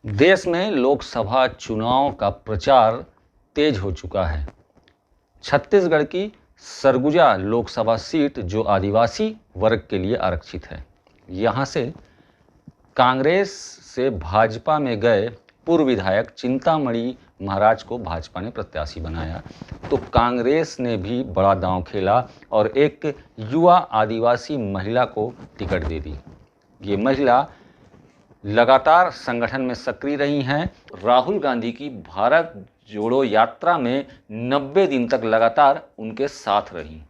देश में लोकसभा चुनाव का प्रचार तेज हो चुका है। छत्तीसगढ़ की सरगुजा लोकसभा सीट जो आदिवासी वर्ग के लिए आरक्षित है, यहाँ से कांग्रेस से भाजपा में गए पूर्व विधायक चिंतामणि महाराज को भाजपा ने प्रत्याशी बनाया, तो कांग्रेस ने भी बड़ा दांव खेला और एक युवा आदिवासी महिला को टिकट दे दी। ये महिला लगातार संगठन में सक्रिय रही हैं। राहुल गांधी की भारत जोड़ो यात्रा में 90 दिन तक लगातार उनके साथ रही।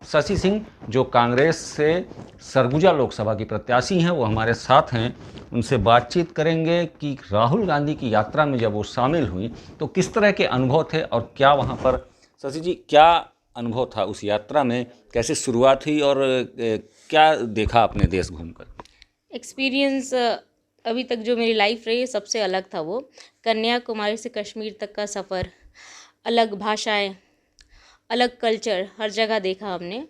शशि सिंह जो कांग्रेस से सरगुजा लोकसभा की प्रत्याशी हैं, वो हमारे साथ हैं। उनसे बातचीत करेंगे कि राहुल गांधी की यात्रा में जब वो शामिल हुई तो किस तरह के अनुभव थे और क्या वहाँ पर, शशि जी, क्या अनुभव था उस यात्रा में, कैसे शुरुआत हुई और क्या देखा आपने देश घूमकर? एक्सपीरियंस अभी तक जो मेरी लाइफ रही सबसे अलग था। वो कन्याकुमारी से कश्मीर तक का सफ़र, अलग भाषाएं, अलग कल्चर, हर जगह देखा हमने।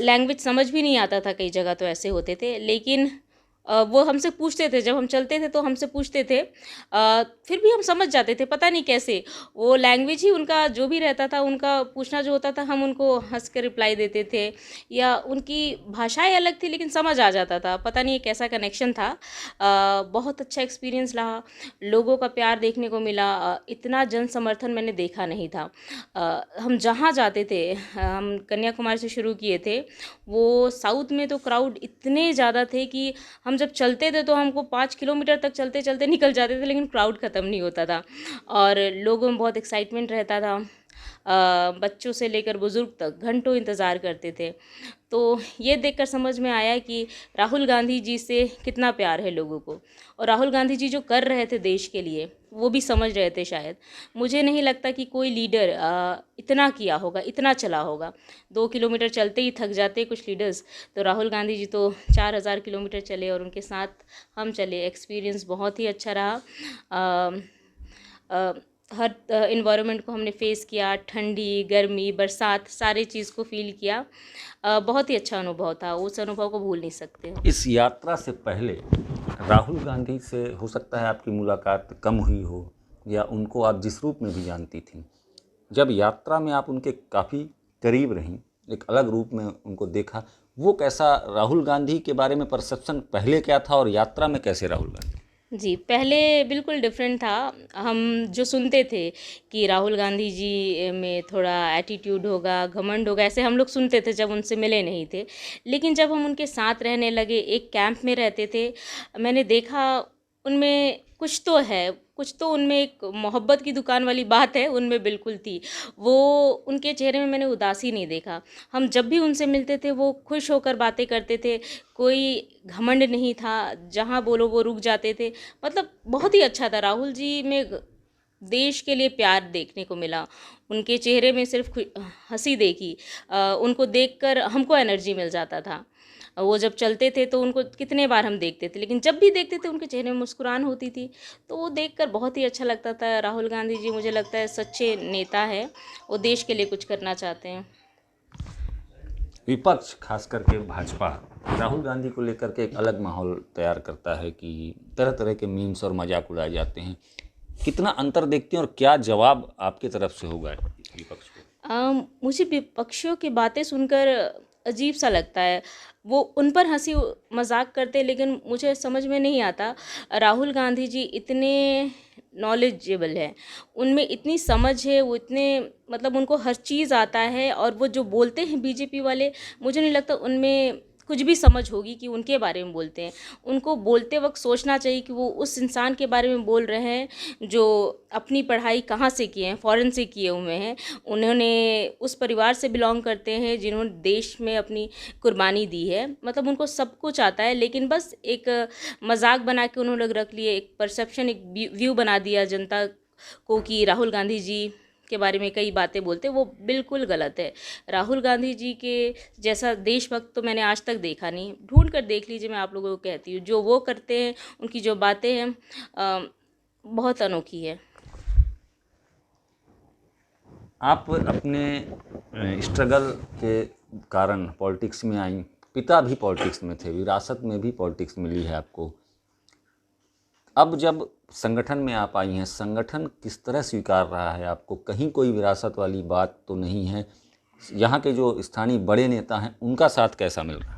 लैंग्वेज समझ भी नहीं आता था, कई जगह तो ऐसे होते थे, लेकिन वो हमसे पूछते थे, जब हम चलते थे तो हमसे पूछते थे, फिर भी हम समझ जाते थे, पता नहीं कैसे। वो लैंग्वेज ही उनका जो भी रहता था, उनका पूछना जो होता था, हम उनको हंस के रिप्लाई देते थे, या उनकी भाषाएं अलग थी लेकिन समझ आ जाता था, पता नहीं एक ऐसा कनेक्शन था। बहुत अच्छा एक्सपीरियंस रहा, लोगों का प्यार देखने को मिला। इतना जन समर्थन मैंने देखा नहीं था। हम जहाँ जाते थे, हम कन्याकुमारी से शुरू किए थे, वो साउथ में तो क्राउड इतने ज़्यादा थे कि हम जब चलते थे तो हमको 5 किलोमीटर तक चलते चलते निकल जाते थे, लेकिन क्राउड ख़त्म नहीं होता था और लोगों में बहुत एक्साइटमेंट रहता था। बच्चों से लेकर बुज़ुर्ग तक घंटों इंतज़ार करते थे। तो ये देखकर समझ में आया कि राहुल गांधी जी से कितना प्यार है लोगों को, और राहुल गांधी जी जो कर रहे थे देश के लिए, वो भी समझ रहे थे शायद। मुझे नहीं लगता कि कोई लीडर इतना किया होगा, इतना चला होगा। 2 किलोमीटर चलते ही थक जाते कुछ लीडर्स, तो राहुल गांधी जी तो 4000 किलोमीटर चले और उनके साथ हम चले। एक्सपीरियंस बहुत ही अच्छा रहा। हर इन्वायरमेंट को हमने फेस किया, ठंडी, गर्मी, बरसात, सारी चीज़ को फील किया। बहुत ही अच्छा अनुभव था, उस अनुभव को भूल नहीं सकते। इस यात्रा से पहले राहुल गांधी से हो सकता है आपकी मुलाकात कम हुई हो, या उनको आप जिस रूप में भी जानती थीं, जब यात्रा में आप उनके काफ़ी करीब रहीं, एक अलग रूप में उनको देखा, वो कैसा, राहुल गांधी के बारे में परसेप्शन पहले क्या था और यात्रा में कैसे राहुल गांधी? जी, पहले बिल्कुल डिफरेंट था। हम जो सुनते थे कि राहुल गांधी जी में थोड़ा एटीट्यूड होगा, घमंड होगा, ऐसे हम लोग सुनते थे जब उनसे मिले नहीं थे। लेकिन जब हम उनके साथ रहने लगे, एक कैंप में रहते थे, मैंने देखा उनमें कुछ तो है, कुछ तो उनमें एक मोहब्बत की दुकान वाली बात है, उनमें बिल्कुल थी। वो, उनके चेहरे में मैंने उदासी नहीं देखा। हम जब भी उनसे मिलते थे वो खुश होकर बातें करते थे, कोई घमंड नहीं था, जहाँ बोलो वो रुक जाते थे। मतलब बहुत ही अच्छा था। राहुल जी में देश के लिए प्यार देखने को मिला, उनके चेहरे में सिर्फ हंसी देखी। उनको देखकर हमको एनर्जी मिल जाता था। वो जब चलते थे तो उनको कितने बार हम देखते थे, लेकिन जब भी देखते थे उनके चेहरे में मुस्कुराहट होती थी, तो वो देखकर बहुत ही अच्छा लगता था। राहुल गांधी जी मुझे लगता है सच्चे नेता है, वो देश के लिए कुछ करना चाहते हैं। विपक्ष खास करके भाजपा राहुल गांधी को लेकर के एक अलग माहौल तैयार करता है कि तरह तरह के मीम्स और मजाक उड़ाए जाते हैं। कितना अंतर देखते हैं और क्या जवाब आपकी तरफ से होगा विपक्ष को? मुझे विपक्षियों की बातें सुनकर अजीब सा लगता है। वो उन पर हंसी मजाक करते, लेकिन मुझे समझ में नहीं आता। राहुल गांधी जी इतने नॉलेजेबल है, उनमें इतनी समझ है, वो इतने, मतलब उनको हर चीज़ आता है, और वो जो बोलते हैं बीजेपी वाले, मुझे नहीं लगता उनमें कुछ भी समझ होगी कि उनके बारे में बोलते हैं। उनको बोलते वक्त सोचना चाहिए कि वो उस इंसान के बारे में बोल रहे हैं जो अपनी पढ़ाई कहाँ से किए हैं, फॉरेन से किए हुए हैं, उन्होंने उस परिवार से बिलोंग करते हैं जिन्होंने देश में अपनी कुर्बानी दी है। मतलब उनको सब कुछ आता है, लेकिन बस एक मजाक बना के उन्होंने रख लिए, एक परसेप्शन, एक व्यू बना दिया जनता को कि राहुल गांधी जी के बारे में कई बातें बोलते, वो बिल्कुल गलत है। राहुल गांधी जी के जैसा देशभक्त तो मैंने आज तक देखा नहीं। ढूंढ कर देख लीजिए, मैं आप लोगों को कहती हूँ, जो वो करते हैं, उनकी जो बातें हैं, बहुत अनोखी है। आप अपने स्ट्रगल के कारण पॉलिटिक्स में आई, पिता भी पॉलिटिक्स में थे, विरासत में भी पॉलिटिक्स मिली है आपको। अब जब संगठन में आप आई हैं, संगठन किस तरह स्वीकार रहा है आपको? कहीं कोई विरासत वाली बात तो नहीं है? यहाँ के जो स्थानीय बड़े नेता हैं उनका साथ कैसा मिल रहा है?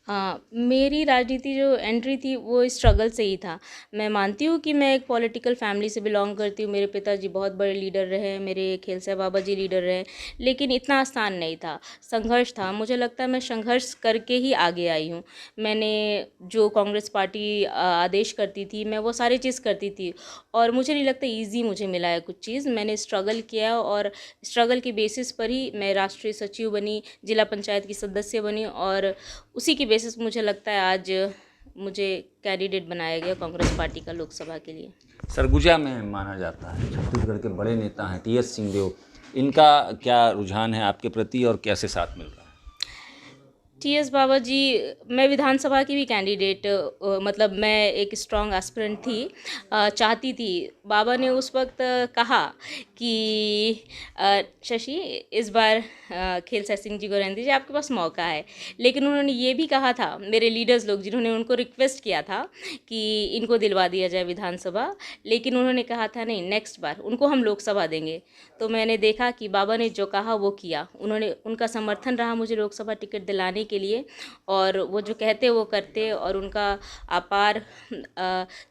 हाँ, मेरी राजनीति जो एंट्री थी वो स्ट्रगल से ही था। मैं मानती हूँ कि मैं एक पॉलिटिकल फैमिली से बिलॉन्ग करती हूँ। मेरे पिताजी बहुत बड़े लीडर रहे, मेरे खेलसाई बाबा जी लीडर रहे, लेकिन इतना आसान नहीं था, संघर्ष था। मुझे लगता है मैं संघर्ष करके ही आगे आई हूँ। मैंने जो कांग्रेस पार्टी आदेश करती थी, मैं वो सारी चीज़ करती थी और मुझे नहीं लगता ईज़ी मुझे मिला है कुछ चीज़। मैंने स्ट्रगल किया और स्ट्रगल के बेसिस पर ही मैं राष्ट्रीय सचिव बनी, जिला पंचायत की सदस्य बनी और उसी की बेसिस मुझे लगता है आज मुझे कैंडिडेट बनाया गया कांग्रेस पार्टी का लोकसभा के लिए। सरगुजा में माना जाता है छत्तीसगढ़ के बड़े नेता हैं टी.एस. सिंहदेव, इनका क्या रुझान है आपके प्रति और कैसे साथ मिल रहा है? टी.एस. बाबा जी, मैं विधानसभा की भी कैंडिडेट मतलब मैं एक स्ट्रॉन्ग एस्पिरेंट थी, चाहती थी। बाबा ने उस वक्त कहा कि शशि इस बार खेलसाई सिंह जी को रहने दीजिए, आपके पास मौका है। लेकिन उन्होंने ये भी कहा था, मेरे लीडर्स लोग जिन्होंने उनको रिक्वेस्ट किया था कि इनको दिलवा दिया जाए विधानसभा, लेकिन उन्होंने कहा था नहीं, नेक्स्ट बार उनको हम लोकसभा देंगे। तो मैंने देखा कि बाबा ने जो कहा वो किया। उनका समर्थन रहा मुझे लोकसभा टिकट दिलाने के लिए और वो जो कहते वो करते और उनका अपार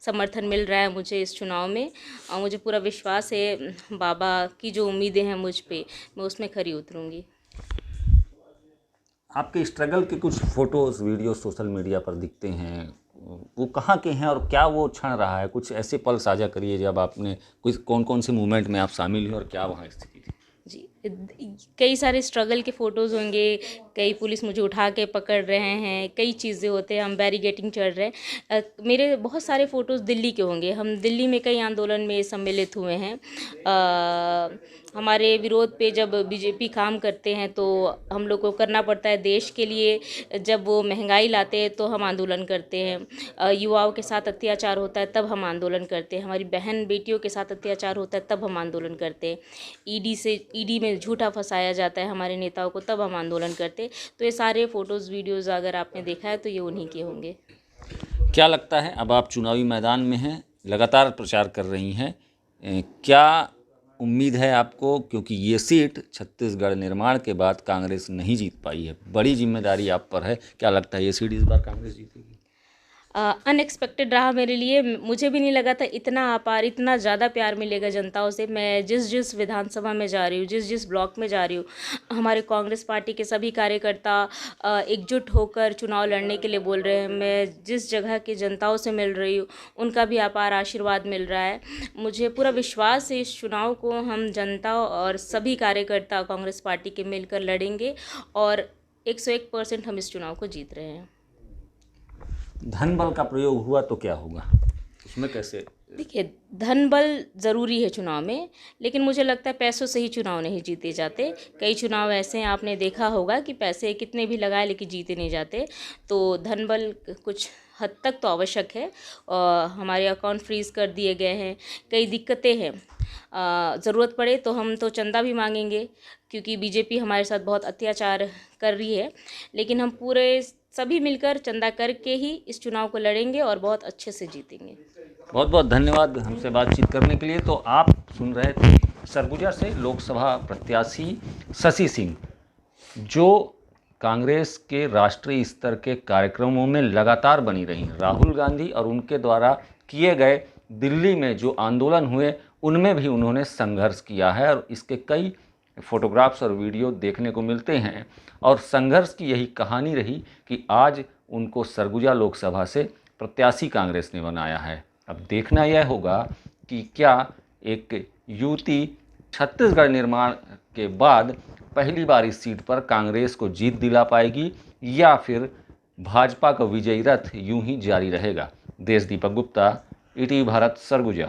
समर्थन मिल रहा है मुझे इस चुनाव में और मुझे पूरा विश्वास है बाबा की जो उम्मीदें हैं मुझ पे, मैं उसमें खरी उतरूँगी। आपके स्ट्रगल के कुछ फोटोज़ वीडियो सोशल मीडिया पर दिखते हैं, वो कहाँ के हैं और क्या वो क्षण रहा है? कुछ ऐसे पल साझा करिए जब आपने कुछ कौन कौन से मूवमेंट में आप शामिल हुए और क्या वहाँ स्थिति थी? जी, कई सारे स्ट्रगल के फ़ोटोज़ होंगे, कई पुलिस मुझे उठा के पकड़ रहे हैं, कई चीज़ें होते हैं, हम बैरिकेडिंग चढ़ रहे हैं। मेरे बहुत सारे फ़ोटोज़ दिल्ली के होंगे, हम दिल्ली में कई आंदोलन में सम्मिलित हुए हैं। हमारे विरोध पे जब बीजेपी काम करते हैं तो हम लोग को करना पड़ता है देश के लिए, जब वो महंगाई लाते हैं तो हम आंदोलन करते हैं। युवाओं के साथ अत्याचार होता है तब हम आंदोलन करते हैं, हमारी बहन बेटियों के साथ अत्याचार होता है तब हम आंदोलन करते हैं, ईडी में झूठा फंसाया जाता है हमारे नेताओं को तब हम आंदोलन करते हैं। तो ये सारे फ़ोटोज़ वीडियोज़ अगर आपने देखा है तो ये उन्हीं के होंगे। क्या लगता है, अब आप चुनावी मैदान में हैं, लगातार प्रचार कर रही हैं, क्या उम्मीद है आपको? क्योंकि ये सीट छत्तीसगढ़ निर्माण के बाद कांग्रेस नहीं जीत पाई है, बड़ी जिम्मेदारी आप पर है। क्या लगता है ये सीट इस बार कांग्रेस जीतेगी? अनएक्सपेक्टेड रहा मेरे लिए, मुझे भी नहीं लगा था इतना अपार, इतना ज़्यादा प्यार मिलेगा जनताओं से। मैं जिस विधानसभा में जा रही हूँ, जिस ब्लॉक में जा रही हूँ, हमारे कांग्रेस पार्टी के सभी कार्यकर्ता एकजुट होकर चुनाव लड़ने के लिए बोल रहे हैं। मैं जिस जगह की जनताओं से मिल रही हूँ, उनका भी अपार आशीर्वाद मिल रहा है। मुझे पूरा विश्वास है इस चुनाव को हम जनता और सभी कार्यकर्ता कांग्रेस पार्टी के मिलकर लड़ेंगे और 101% हम इस चुनाव को जीत रहे हैं। धन बल का प्रयोग हुआ तो क्या होगा, उसमें कैसे? देखिए, धन बल ज़रूरी है चुनाव में, लेकिन मुझे लगता है पैसों से ही चुनाव नहीं जीते जाते। कई चुनाव ऐसे हैं, आपने देखा होगा कि पैसे कितने भी लगाए लेकिन जीते नहीं जाते। तो धन बल कुछ हद तक तो आवश्यक है। हमारे अकाउंट फ्रीज़ कर दिए गए हैं, कई दिक्कतें हैं। ज़रूरत पड़े तो हम तो चंदा भी मांगेंगे क्योंकि बीजेपी हमारे साथ बहुत अत्याचार कर रही है, लेकिन हम पूरे सभी मिलकर चंदा करके ही इस चुनाव को लड़ेंगे और बहुत अच्छे से जीतेंगे। बहुत बहुत धन्यवाद हमसे बातचीत करने के लिए। तो आप सुन रहे थे सरगुजा से लोकसभा प्रत्याशी शशि सिंह, जो कांग्रेस के राष्ट्रीय स्तर के कार्यक्रमों में लगातार बनी रही। राहुल गांधी और उनके द्वारा किए गए दिल्ली में जो आंदोलन हुए उनमें भी उन्होंने संघर्ष किया है और इसके कई फोटोग्राफ्स और वीडियो देखने को मिलते हैं। और संघर्ष की यही कहानी रही कि आज उनको सरगुजा लोकसभा से प्रत्याशी कांग्रेस ने बनाया है। अब देखना यह होगा कि क्या एक युवती छत्तीसगढ़ निर्माण के बाद पहली बार इस सीट पर कांग्रेस को जीत दिला पाएगी या फिर भाजपा का विजयी रथ यूं ही जारी रहेगा। देशदीपक गुप्ता, ईटीवी भारत, सरगुजा।